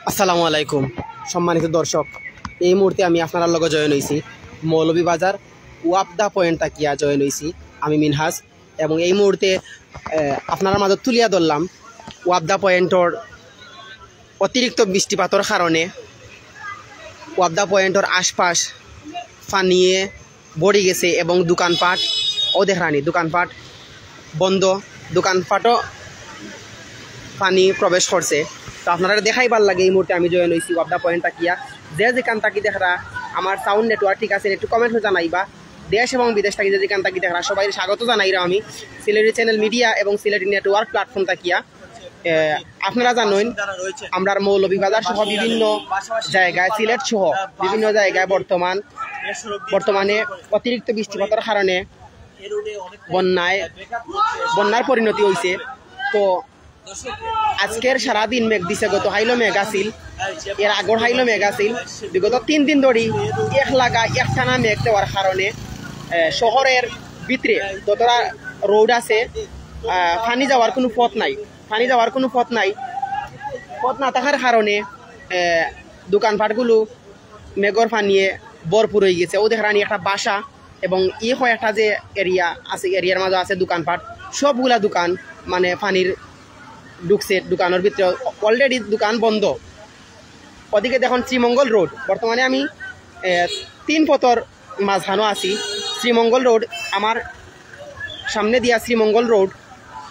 আসসালামু আলাইকুম সম্মানিত দর্শক, এই মুহূর্তে আমি আপনার লগে জয়েন হয়েছি মৌলভীবাজার ওয়াপদা পয়েন্ট তাকিয়া জয়েন হয়েছি আমি মিনহাজ, এবং এই মুহূর্তে আপনার মাঝে তুলিয়া ধরলাম ওয়াপদা পয়েন্টর অতিরিক্ত বৃষ্টিপাতর কারণে ওয়াপদা পয়েন্টর আশপাশ ফানিয়ে বড়ি গেছে এবং দোকানপাট ও দেখরানি দোকানপাট বন্ধ, দোকানপাটও পানি প্রবেশ করছে। তো আপনারা দেখাইবার লাগে এই মুহূর্তে আমি জয়েন হয়েছি ওয়াপদা পয়েন্ট তাকিয়া। যে যেখান তাকি দেখরা আমার সাউন্ড নেটওয়ার্ক ঠিক আছে একটু কমেন্ট জানাইবা। দেশ এবং বিদেশ থাকি যে যেখান তাকি দেখরা সবাই স্বাগত জানাইরা আমি সিলেটি চ্যানেল মিডিয়া এবং সিলেটি নেটওয়ার্ক প্ল্যাটফর্ম তাকিয়া। আপনারা জানেন আমরা মৌলভীবাজার সহ বিভিন্ন জায়গায় সিলেট সহ বিভিন্ন জায়গায় বর্তমানে অতিরিক্ত বৃষ্টিপাতের কারণে বন্যার পরিণতি হয়েছে। তো আজকের সারাদিন মেঘ দিছে, গত হাইলো মেঘ আসিল, এর আগর হাইলো মেঘ আসিল, বিগত 3 দিন ধরে একটানা মেঘ দেওয়ার কারণে শহরের ভিতরে যতটা রোড আছে পানি যাওয়ার কোনো পথ নাই। পথ না থাকার কারণে দোকানপাটগুলো মেঘর পানিয়ে ভরপুর হয়ে গেছে। ও দেখরানি একটা বাসা এবং একটা যে এরিয়া আছে, এরিয়ার মাঝে আছে দোকানপাট, সবগুলা দোকান মানে পানির ঢুকছে। দোকানের ভিতরে অলরেডি দোকান বন্ধ। ওদিকে দেখুন শ্রীমঙ্গল রোড, বর্তমানে আমি 3 পথর মাঝখানো আছি। শ্রীমঙ্গল রোড আমার সামনে দিয়া শ্রীমঙ্গল রোড,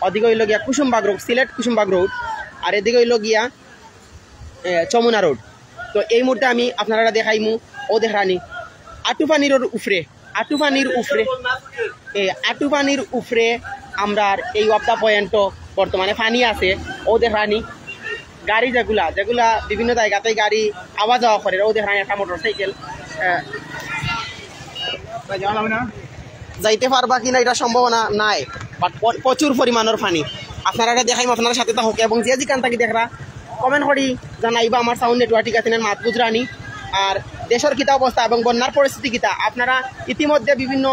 ওদিকে হইল গিয়া কুসুমবাগ রোড, সিলেট কুসুমবাগ রোড, আর এদিকে হইল গিয়া চমুনা রোড। তো এই মুহূর্তে আমি আপনারা দেখাইমু ও দেখানি আটুপানির উপরে আমরা এই ওয়াপদা পয়েন্টও বর্তমানে পানি আছে। ও দেখানি গাড়ি যেগুলা বিভিন্ন জায়গাতে গাড়ি আওয়া যাওয়া করে। ও দেখানি একটা মোটর সাইকেল যাইতে পারবা কিনা এটা সম্ভাবনা নাই, বাট প্রচুর পরিমাণের পানি। আপনারা দেখাইম, আপনার সাথে হোক, এবং যে যেখান থেকে দেখরা কমেন্ট করি জানাইবা আমার সাউন্ড নেটওয়ার্ক ঠিক আছে মাত গুজরানি আর দেশের কিতা অবস্থা এবং বন্যার পরিস্থিতি কিতা আপনারা ইতিমধ্যে বিভিন্ন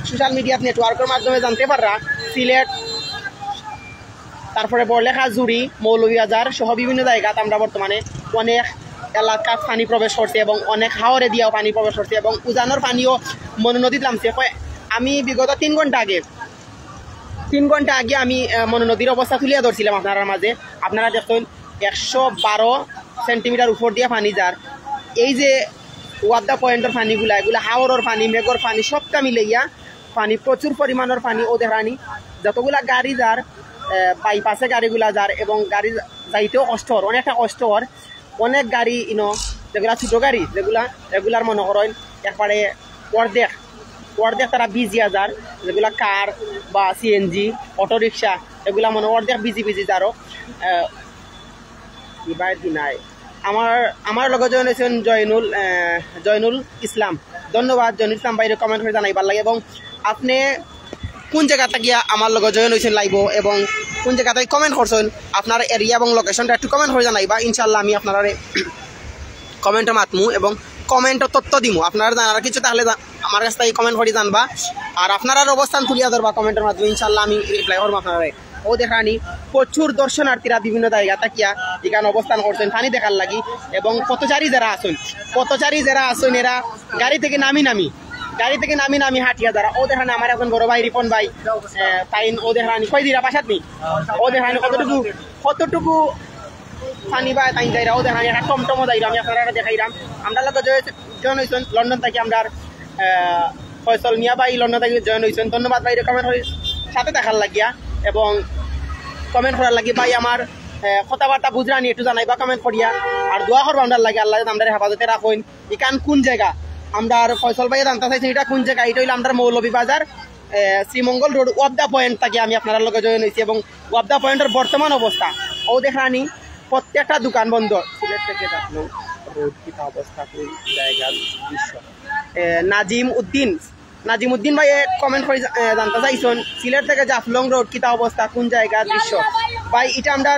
সোশ্যাল মিডিয়া নেটওয়ার্কের মাধ্যমে জানতে পাররা। সিলেট, তারপরে বড়লেখা, জুড়ি, মৌলভীবাজার সহ বিভিন্ন জায়গাতে আমরা বর্তমানে অনেক এলাকাত পানি প্রবেশ করছে এবং অনেক হাওরে দিয়েও পানি প্রবেশ করছে এবং উজানোর পানিও মনু নদীত নামছে। আমি বিগত 3 ঘন্টা আগে আমি মনু নদীর অবস্থা তুলিয়া ধরছিলাম আপনার মাঝে। আপনারা দেখুন 112 সেন্টিমিটার উপর দিয়ে পানি যার। এই যে ওয়াপদা পয়েন্টের পানিগুলা, এগুলা হাওরের পানি, মেঘর পানি সবটা মিলাইয়া পানি, প্রচুর পরিমাণের পানি। ও দেখানি যতগুলা গাড়ি যার বাইপাসে গাড়িগুলা যার এবং গাড়ি যাইতেও কষ্টর, অনেকটা কষ্টর। অনেক গাড়ি যেগুলা ছোটো গাড়ি এগুলার মনে করেন একবারে অর্ধেক তারা ভিজিয়া যার, যেগুলা কার বা সিএনজি অটোরিক্সা এগুলা মনে অর্ধেক ভিজি যারও নাই। আমার লগে জয়েন হয়েছেন জয়নুল ইসলাম। ধন্যবাদ জয়নুল ইসলাম বাইরে কমেন্ট করে জানাইবার লাগে। এবং আপনি কোন জায়গাটা গিয়া আমার লগে জয়েন হয়েছেন লাইভ এবং কোন জায়গাটায় কমেন্ট করছেন আপনার এরিয়া এবং লোকেশনটা একটু কমেন্ট করে জানাইবা। ইনশাল্লাহ আমি আপনারা কমেন্টে মাতমু এবং কমেন্টও তথ্য দিমু। আপনারা জানার কিছু তাহলে আমার কাছ থেকে কমেন্ট করে জানবা আর আপনার অবস্থান তুলিয়া ধরবা কমেন্টের মাধ্যমে। ইনশাল্লাহ আমি রিপ্লাই করবো আপনারা। ও দেখানি প্রচুর দর্শনার্থীরা বিভিন্ন জায়গা থাকিয়া এখানে অবস্থান করছেন পানি দেখার লাগি। এবং পথচারী যারা আসুন এরা গাড়ি থেকে নামি হাঁটিয়া যারা। ও দেখানি আমার এখন বড় ভাই রিপন ভাই তাই। ও দেখানি কই দিরা পাশাত নি। ও দেখানি কতটুকু পানি বা তাই যাইরা। ও দেখানি একটা টমটমো যাইরা আমি আপনারা দেখাইলাম। আমরা লোক জয়েন হয়েছেন লন্ডন থেকে, আমরা ফয়সল মিয়া ভাই লন্ডন থেকে জয়েন হয়েছেন। ধন্যবাদ ভাই কমেন্ট সাথে দেখার লাগিয়া এবং কমেন্ট করার লাগি। ভাই আমার কথাবার্তা বুঝরানি একটু জানাইবা কমেন্ট করিয়া আর দোয়া করবো আমরা লাগে আল্লাহ আমরা হেফাজতে রাখুন। এখান কোন জায়গা আমরা ফয়সল ভাই জানতে চাইছি এটা কোন জায়গা? এটা হইলো আমরা মৌলভীবাজার শ্রীমঙ্গল রোড ওয়াপদা পয়েন্ট থেকে আমি আপনার লগে জয়েন হয়েছি এবং ওয়াপদা পয়েন্টের বর্তমান অবস্থা ও দেখানি প্রত্যেকটা দোকান বন্ধ। সিলেট থেকে রোড কিতা অবস্থা, কোন জায়গার দৃশ্য। নাজিম উদ্দিন ভাই কমেন্ট করে জানতে চাইছেন সিলেট থেকে জাফলং রোড কিতা অবস্থা, কোন জায়গার দৃশ্য। ভাই এটা আমরা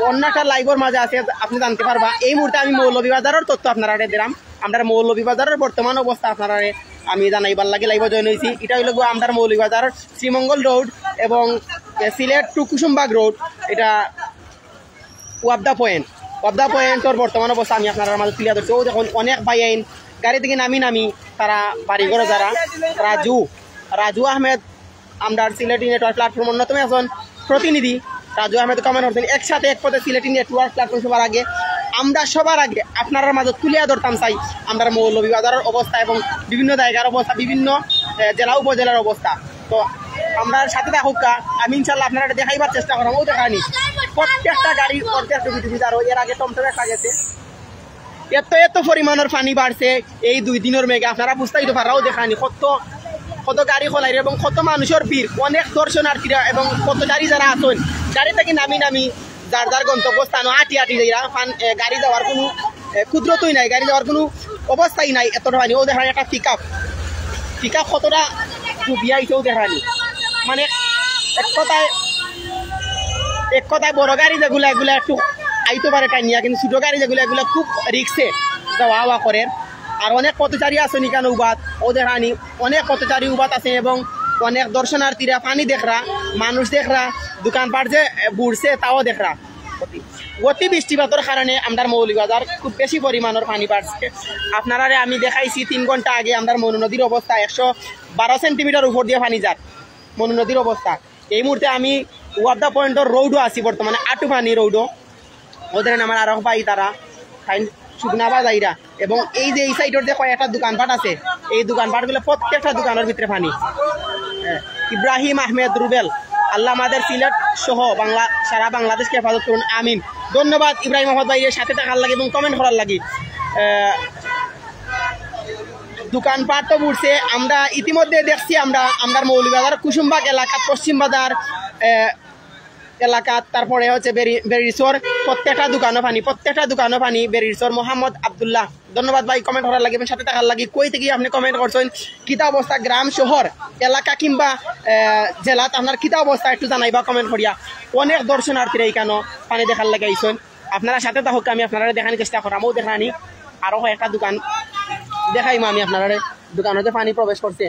অন্য একটা লাইভের মাঝে আছে, আপনি জানতে পারবা। এই মুহূর্তে আমি মৌলভীবাজারের তথ্য আপনারা দিলাম। আমরা মৌলভীবাজারের বর্তমান অবস্থা আপনারা আমি জানাইবার লাগে লাইভে জয়েন হয়েছি। এটা হইল আমরা মৌলভীবাজার শ্রীমঙ্গল রোড এবং সিলেট টু কুসুমবাগ রোড। এটা ওয়াবদা পয়েন্টর বর্তমান অবস্থা আমি আপনার মাঝে তুলে ধরছি। ও দেখুন অনেক ভাই আইন গাড়ি থেকে নামি তারা বাড়িঘর যারা রাজু আহমেদ আমরা সিলেটি নেটওয়ার্ক প্ল্যাটফর্ম অন্যতম একজন প্রতিনিধি। রাজু আহমেদ কমেন্ট করছেন একসাথে এক পথে সিলেটি নেটওয়ার্ক প্ল্যাটফর্ম সবার আগে আপনার মাঝে তুলে ধরতাম চাই আমরা মৌলভীবাজারের অবস্থা এবং বিভিন্ন জায়গার অবস্থা, বিভিন্ন জেলা উপজেলার অবস্থা। তো আমরা সাথে থাকুক, আমি ইনশাল্লাহ আপনারা দেখাইবার চেষ্টা করবো। ও দেখানি প্রত্যেকটা গাড়ি এর আগে টমটম একটা গেছে, এত পরিমাণের পানি বাড়ছে এই 2 দিনের মেঘে, আপনারা বুঝতেই পারাও দেখানি কত গাড়ি খোলাই এবং কত মানুষের ভিড়, অনেক দর্শনার্থীরা এবং কত গাড়ি যারা আসেন গাড়ি থেকে নামি যার গন্তব্যস্থান হাঁটি যাইরা গাড়ি যাওয়ার কোনো ক্ষুদ্রতই নাই, গাড়ি যাওয়ার কোনো অবস্থাই নাই, এতটা পানি। ও দেখানি একটা পিক আপ কতটা ডুবিয়াইছেও দেখানি, মানে এক কথায় বড় গাড়ি যেগুলো এগুলো একটু আইতে পারে টাইনিয়া, কিন্তু ছোট গাড়ি যেগুলো এগুলো খুব রিক্সে যাওয়া করে। আর অনেক পথচারী আছে নিকান উবাদ, ওদের হানি অনেক পথচারী উবাদ আছে এবং অনেক দর্শনার্থীরা পানি দেখরা, মানুষ দেখরা, দোকানপাট যে বুড়ছে তাও দেখরা। অতি বৃষ্টিপাতের কারণে আমরা মৌলভীবাজার খুব বেশি পরিমাণের পানি বাড়ছে। আপনারা আমি দেখাইছি 3 ঘন্টা আগে আমরা মনু নদীর অবস্থা 112 সেন্টিমিটার উপর দিয়ে পানি যার মনু নদীর অবস্থা। এই মুহূর্তে আমি ওয়াবদা পয়েন্টের রোডও আছি বর্তমানে, আটু পানি রোডও। ওদের আমার আরো ভাই তারা শুকনাবা যাইরা এবং এই যে এই সাইডের যে কয়েকটা দোকানপাট আছে এই দোকানপাটগুলো প্রত্যেকটা দোকানের ভিতরে পানি। ইব্রাহিম আহমেদ রুবেল, আল্লাহ আমাদের সিলেট সহ সারা বাংলাদেশকে হেফাজত করুন, আমিন। ধন্যবাদ ইব্রাহিম আহমদ ভাই, সাথে থাকার লাগে এবং কমেন্ট করার লাগে। দোকানপাট তো বুঝছে, আমরা ইতিমধ্যে দেখছি আমরা মৌলভীবাজার কুসুমবাগ এলাকা, পশ্চিম বাজার এলাকা, তারপরে হচ্ছে বেরিসর প্রত্যেকটা দোকানও পানি বেরিসর। মোহাম্মদ আবদুল্লাহ, ধন্যবাদ ভাই কমেন্ট করার লাগে এবং সাথে থাকার লাগে। কই থেকে আপনি কমেন্ট করছেন, কিতা অবস্থা গ্রাম শহর এলাকা কিংবা জেলাত আপনার কিতা অবস্থা একটু জানাইবা কমেন্ট করিয়া। অনেক দর্শনার্থীরা এইখানে পানি দেখার লাগে আইসেন, আপনারা সাথে থাকুক, আমি আপনারা দেখানোর চেষ্টা করাম। ও দেখানি আরো একটা দোকান দেখাইম আমি আপনারা, দোকানতে পানি প্রবেশ করছে,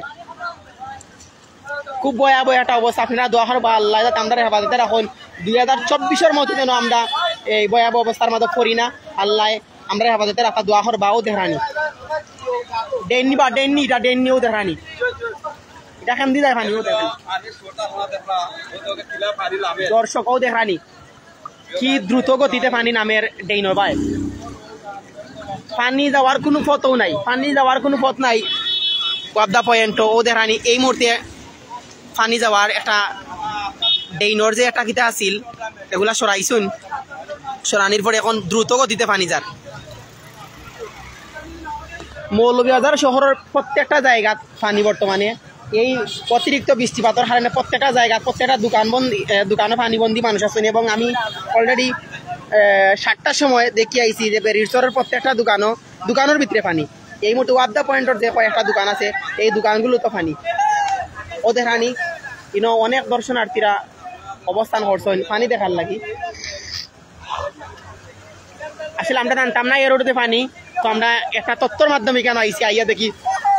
খুব ভয়াবহ একটা অবস্থা। আপনারা দোয়া করবা আল্লাহ যাতে আমরা হেফাজতে রাখুন, 2024-এর মধ্যে যেন আমরা এই ভয়াবহ অবস্থার মধ্যে পড়ি না, আল্লাহ আমরা হেফাজতে রাখা দোয়া করবা। ও দেখানি ডেন্নি ও দেখানি এটা কেমন দিয়ে দেখানি, ও দেখানি দর্শক, ও দেখানি কি দ্রুত গতিতে পানি নামের ডেইনর ভাই, পানি যাওয়ার কোনো পথও নাই, ওয়াবদা পয়েন্ট। ও দেখানি এই মুহূর্তে পানি যাওয়ার একটা ডেইনর যে একটা কিতা আছিল এগুলা সরানির পরে এখন দ্রুত গতিতে পানি যার। মৌলভীবাজার শহরের প্রত্যেকটা জায়গা পানি বর্তমানে এই অতিরিক্ত বৃষ্টিপাতের কারণে প্রত্যেকটা জায়গা প্রত্যেকটা দোকানে পানিবন্দী মানুষ আছেন এবং আমি অলরেডি 7টার সময় দেখি আইছি যে বেরিরচরের প্রত্যেকটা দোকানের ভিতরে পানি। এই মুহূর্তে ওয়াবদা পয়েন্টের যে কয়েকটা দোকান আছে এই দোকানগুলো তো পানি। ওদের পানি অনেক দর্শনার্থীরা অবস্থান করছেন পানি দেখার লাগি। আসলে আমরা জানতাম না এই রোডে পানি, তো আমরা একটা তথ্যর মাধ্যমে কেন আইসি, আইয়া দেখি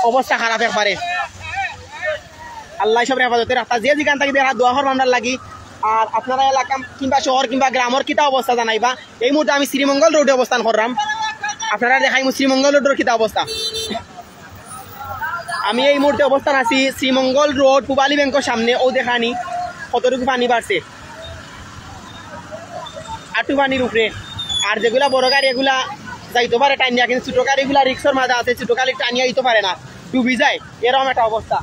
অবস্থা খারাপ একবারে। আল্লাহ সব হেফাজতে রাখা, যে যেখান থেকে দেখা দোয়া করব আমরা লাগি। আর আপনারা এলাকা কিংবা শহর কিংবা গ্রামের কিতা অবস্থা জানাইবা। এই মুহূর্তে আমি শ্রীমঙ্গল রোডে অবস্থান করলাম, আপনারা দেখাই শ্রীমঙ্গল রোডের কিতা অবস্থা। আমি এই মুহূর্তে অবস্থান আছি শ্রীমঙ্গল রোড পূবালী ব্যাংকের সামনে। ও দেখানি কতটুকু পানি বাড়ছে, আটু পানির উপরে। আর যেগুলা বড় গাড়ি এগুলা যাইতে পারে টাইনিয়া, কিন্তু ছোট গাড়িগুলা রিক্সার মাঝে আছে, ছোট গাড়ি টানিয়া দিতে পারে না, ডুবি যায়, এরকম একটা অবস্থা।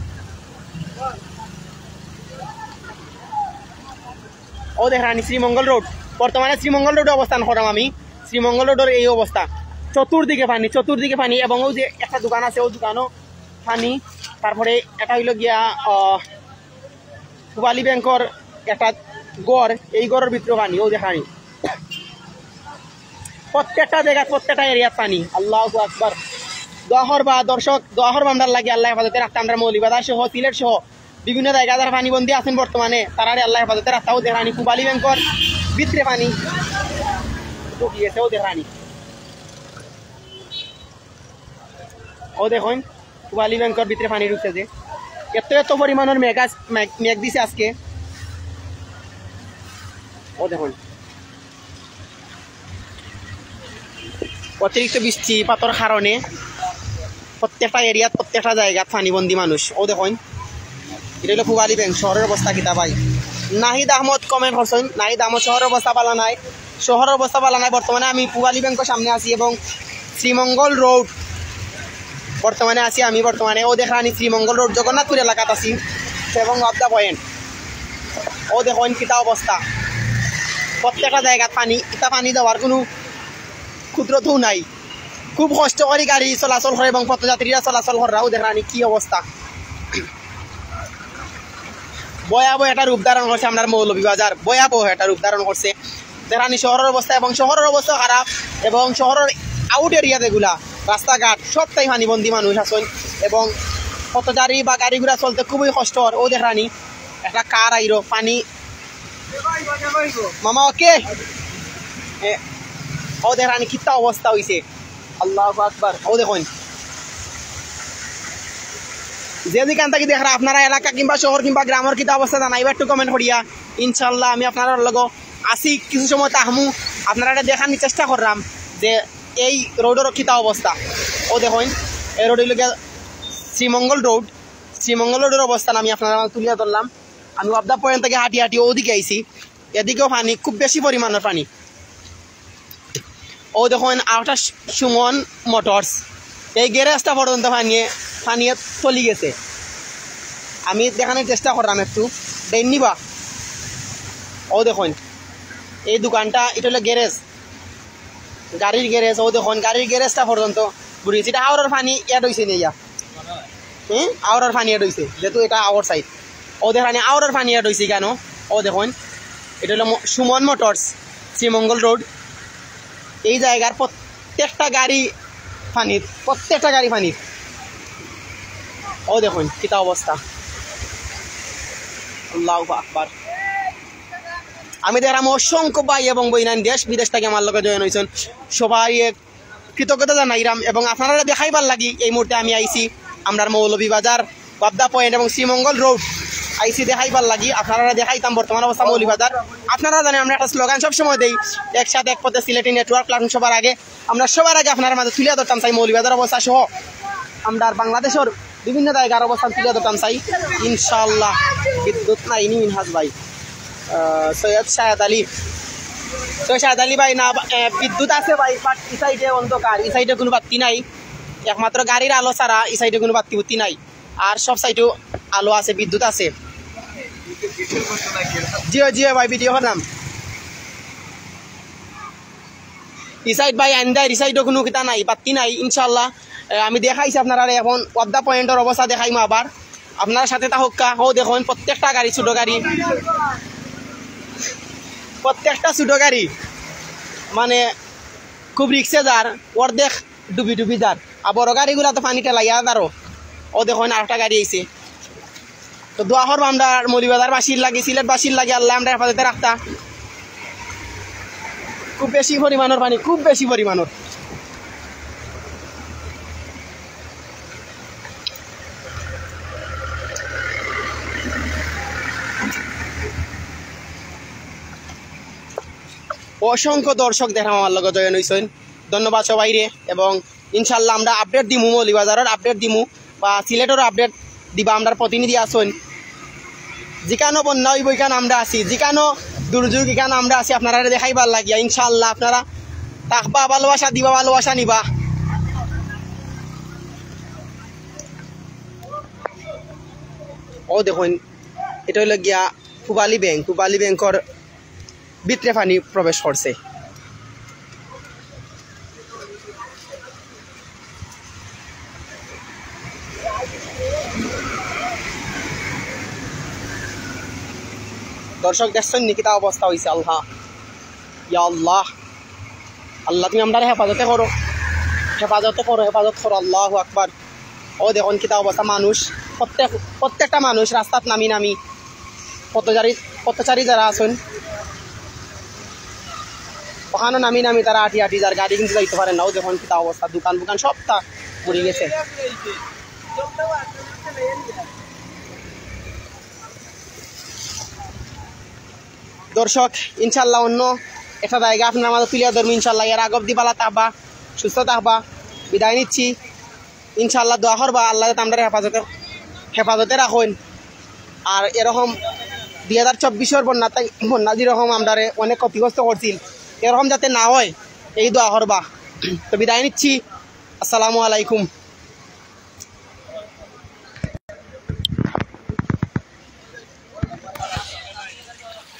ও দেখানি শ্রীমঙ্গল রোড, বর্তমানে শ্রীমঙ্গল রোডে অবস্থান করলাম আমি। শ্রীমঙ্গল রোডের এই অবস্থা, চতুর্দিকে পানি এবং ওই যে একটা দোকান আছে ও দোকানও পানি। তারপরে এটা হইল গিয়া পূবালী ব্যাংকের একটা গড়, এই গড়ের ভিতরে পানি। ও দেখানি প্রত্যেকটা জায়গা প্রত্যেকটা এরিয়ার পানি। আল্লাহু আকবার। দোয়া বা দর্শক দোয়া বান্দার লাগে আল্লাহ হেফাজতে রাখতে। আমরা মৌলভীবাজার সহ সিলেট সহ বিভিন্ন জায়গায় যারা পানিবন্দী আছেন বর্তমানে তারা আল্লাহ হেফাজতে রাখতেও দেখানি। পূবালী ব্যাংকের ভিতরে পানি ঢুকিয়েছেও দেখানি। ও দেখুন পূবালী ব্যাংকের ভিতরে পানি ঢুকছে, যে এত পরিমাণের মেঘ দিছে আজকে। ও দেখুন অতিরিক্ত বৃষ্টিপাতের কারণে প্রত্যেকটা এরিয়াত প্রত্যেকটা জায়গা পানিবন্দী মানুষ। ও দেখুন এটা হলো পূবালী ব্যাংক শহরের অবস্থা কিতা ভাই। নাহিদ আহমদ কমেন্ট করছেন, নাহিদ আহমদ শহরের অবস্থা পালা নাই, শহরের অবস্থা পালা নাই। বর্তমানে আমি পূবালী ব্যাংকের সামনে আছি এবং শ্রীমঙ্গল রোড বর্তমানে আছি আমি বর্তমানে। ও দেখানি শ্রীমঙ্গল রোড জগন্নাথপুর এলাকাত আছি এবং অফ দ্য পয়েন্ট। ও দেখুন কিতা অবস্থা, প্রত্যেকটা জায়গাত পানি, ইটা পানি দেওয়ার কোনো ক্ষুদ্রতাও নাই। খুব কষ্ট করে গাড়ি চলাচল করে এবং পথযাত্রীরা চলাচল করাও দেখানি কি অবস্থা। ভয়াবহ একটা রূপ ধারণ করছে আপনার মৌলভীবাজার, ভয়াবহ একটা রূপ ধারণ করছে দেখানি শহরের অবস্থা। এবং শহরের অবস্থা খারাপ এবং শহরের আউট এরিয়া যেগুলা রাস্তাঘাট সবটাই পানিবন্দী মানুষ আছেন এবং পথচারী বা গাড়ি ঘোড়া চলতে খুবই কষ্ট। ও দেখানি একটা কার আইরো পানি মামা ওকে। ও দেখানি কিতা অবস্থা হয়েছে, আল্লাহু আকবার। ও দেখুন যেদিকান থাকি দেখা আপনারা এলাকা কিংবা শহর কিংবা গ্রামের কিতা অবস্থা জানাইবা একটু কমেন্ট করিয়া। ইনশাল্লাহ আমি আপনার লগ আসি কিছু সময় তাহমু, আপনারা এটা দেখার চেষ্টা করলাম যে এই রোডের কিতা অবস্থা। ও দেখুন এই রোড হইল শ্রীমঙ্গল রোড, শ্রীমঙ্গল রোডের অবস্থান আমি আপনারা তুলিয়া ধরলাম। আমি অফ দ্য পয়েন্ট থেকে হাঁটি হাঁটি ওদিকে আইছি, এদিকেও পানি, খুব বেশি পরিমাণের পানি। ও দেখুন আর একটা সুমন মোটরস, এই গ্যারেজটা পর্যন্ত পানিয়ে চলি গেছে। আমি দেখানোর চেষ্টা করলাম একটু নিবা। ও দেখুন এই দোকানটা, এটা হলো গ্যারেজ, গাড়ির গ্যারেজ। ও দেখুন গাড়ির গ্যারেজটা পর্যন্ত ঘুরিয়েছে। এটা আওয়ার পানি এড হয়েছে নিয়া, আওয়ার পানি এড হয়েছে যেহেতু এটা আওয়ার সাইড। ও দেখানি আওয়ার পানি এড হয়েছে কেন। ও দেখুন এটা হলো সুমন মোটরস, শ্রীমঙ্গল রোড। এই জায়গার প্রত্যেকটা গাড়ি পানির, প্রত্যেকটা গাড়ি পানির। ও দেখুন কিতা অবস্থা, আল্লাহু আকবার। আমি দেখলাম অসংখ্য ভাই এবং বইনান দেশ বিদেশ থেকে আমার লগে জয়েন হয়েছেন, সবাই কৃতজ্ঞতা জানাইলাম। এবং আপনারা দেখাইবার লাগি এই মুহূর্তে আমি আইছি আপনার মৌলভীবাজার বাবদা পয়েন্ট এবং শ্রীমঙ্গল রোড আইসি দেখাইবার লাগি। আপনারা দেখাইতাম বর্তমান অবস্থা মৌলভীবাজার। আপনারা জানেন আমরা একটা স্লোগান সবসময় দিই, একসাথে এক পথে সিলেটি নেটওয়ার্ক প্ল্যাটফর্ম। সবার আগে আমরা সবার আগে আপনার মাঝে তুলে ধরতাম চাই মৌলভীবাজার অবস্থা সহ আমরা বাংলাদেশের বিভিন্ন জায়গার অবস্থান তুলে ধরতাম চাই। ইনশাআল্লাহ বিদ্যুৎ নাই মিনহাজ ভাই, সৈয়দ শাহেদ আলী ভাই না বিদ্যুৎ আছে ভাই, বাট এই সাইডে অন্ধকার, এই সাইডে কোনো বাতি নাই, একমাত্র গাড়ির আলো ছাড়া এই সাইডে কোনো বাতি বুতি নাই। আর সব সাইডেও আলো আছে, বিদ্যুৎ আছে। জিও জিও ভাই ভিডিও করলাম এই সাইড ভাই আন্দাই, এই সাইডেও কোনো কিতা নাই, বাতি নাই। ইনশাল্লাহ আমি দেখাইছি আপনারা এখন অফ দ্য পয়েন্টের অবস্থা দেখাইমু আবার আপনার সাথে তাহকা। ও দেখুন প্রত্যেকটা গাড়ি, ছোট গাড়ি, প্রত্যেকটা ছোট গাড়ি মানে খুব রিক্সে যার, অর্ধেক ডুবি ডুবি যার। আর বড় গাড়িগুলা তো পানিতে লাগিয়া আরো। ও দেখুন আরেকটা গাড়ি আইছে। তো দোয়া করবো আমরা মৌলভীবাজার বাসীর লাগে, সিলেট বাসীর লাগে আল্লাহ আমরা হেফাজতে রাখতা। খুব বেশি পরিমাণের পানি, খুব বেশি পরিমাণের। অসংখ্য দর্শক দেখা আমার লগে জয়েন হয়েছেন, ধন্যবাদ সবাই রে। এবং ইনশাল্লাহ আমরা আপডেট দিমু, মৌলভীবাজারের আপডেট দিমু বা সিলেটেরও আপডেট দিবা। আমরা প্রতিনিধি আসুন, যেখানে বন্যা হইব এখানে আমরা আছি, যেখানে দুর্যোগ এখানে আমরা আছি। আপনারা দেখাইবার লাগিয়া ইনশাল্লাহ আপনারা তাকবা, ভালোবাসা দিবা, ভালোবাসা নিবা। ও দেখুন এটা হইল গিয়া পূবালী ব্যাংক, পূবালী ব্যাংকর ভিতরে পানি প্রবেশ করছে। দর্শক দেখছেন নিকিতা অবস্থা হয়েছে। আল্লাহ ইয়া আল্লাহ, আল্লাহ তুমি আমরা হেফাজতে করো, হেফাজতে করো, হেফাজত করো। আল্লাহু আকবার। ও দেখুন কিতা অবস্থা, মানুষ প্রত্যেকটা মানুষ রাস্তাত নামি পথচারী যারা আছেন ওখানে নামি তারা আটি আটি যার গাড়ি কিন্তু যাইতে পারেন না। ও দেখুন কিতা অবস্থা, দোকান সবটা পড়ে গেছে। দর্শক ইনশাল্লাহ অন্য একটা জায়গা আপনার আমাদের তুলিয়া ধরবো ইনশাল্লাহ। এর আগব দিবালা তাবা সুস্থ থাকবা বিদায় নিচ্ছি ইনশাআল্লাহ দোয়া করবা আল্লাহ আমরা হেফাজতে রাখুন আর এরকম 2024 বন্যা যেরকম আমরা অনেক ক্ষতিগ্রস্ত করছিল এরকম যাতে না হয় এই দোয়া করবা তো বিদায় নিচ্ছি আসসালামু আলাইকুম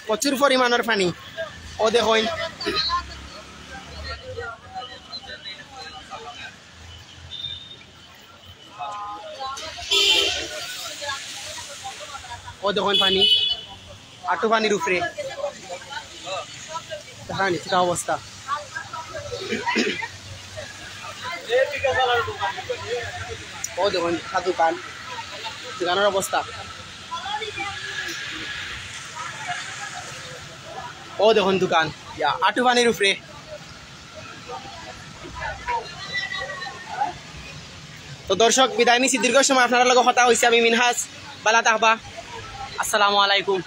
প্রচুর পরিমাণের পানি ও দেখুন ও দেখুন পানি আটু পানির উপরে দেখা অবস্থা ও দেখুন দোকানের অবস্থা ও দেখুন দোকান আটু পানির উপরে তো দর্শক বিদায় নিচ্ছি দীর্ঘ সময় আপনার লগে কথা হয়েছে আমি মিনহাজ বালা তাহবা আসসালামু আলাইকুম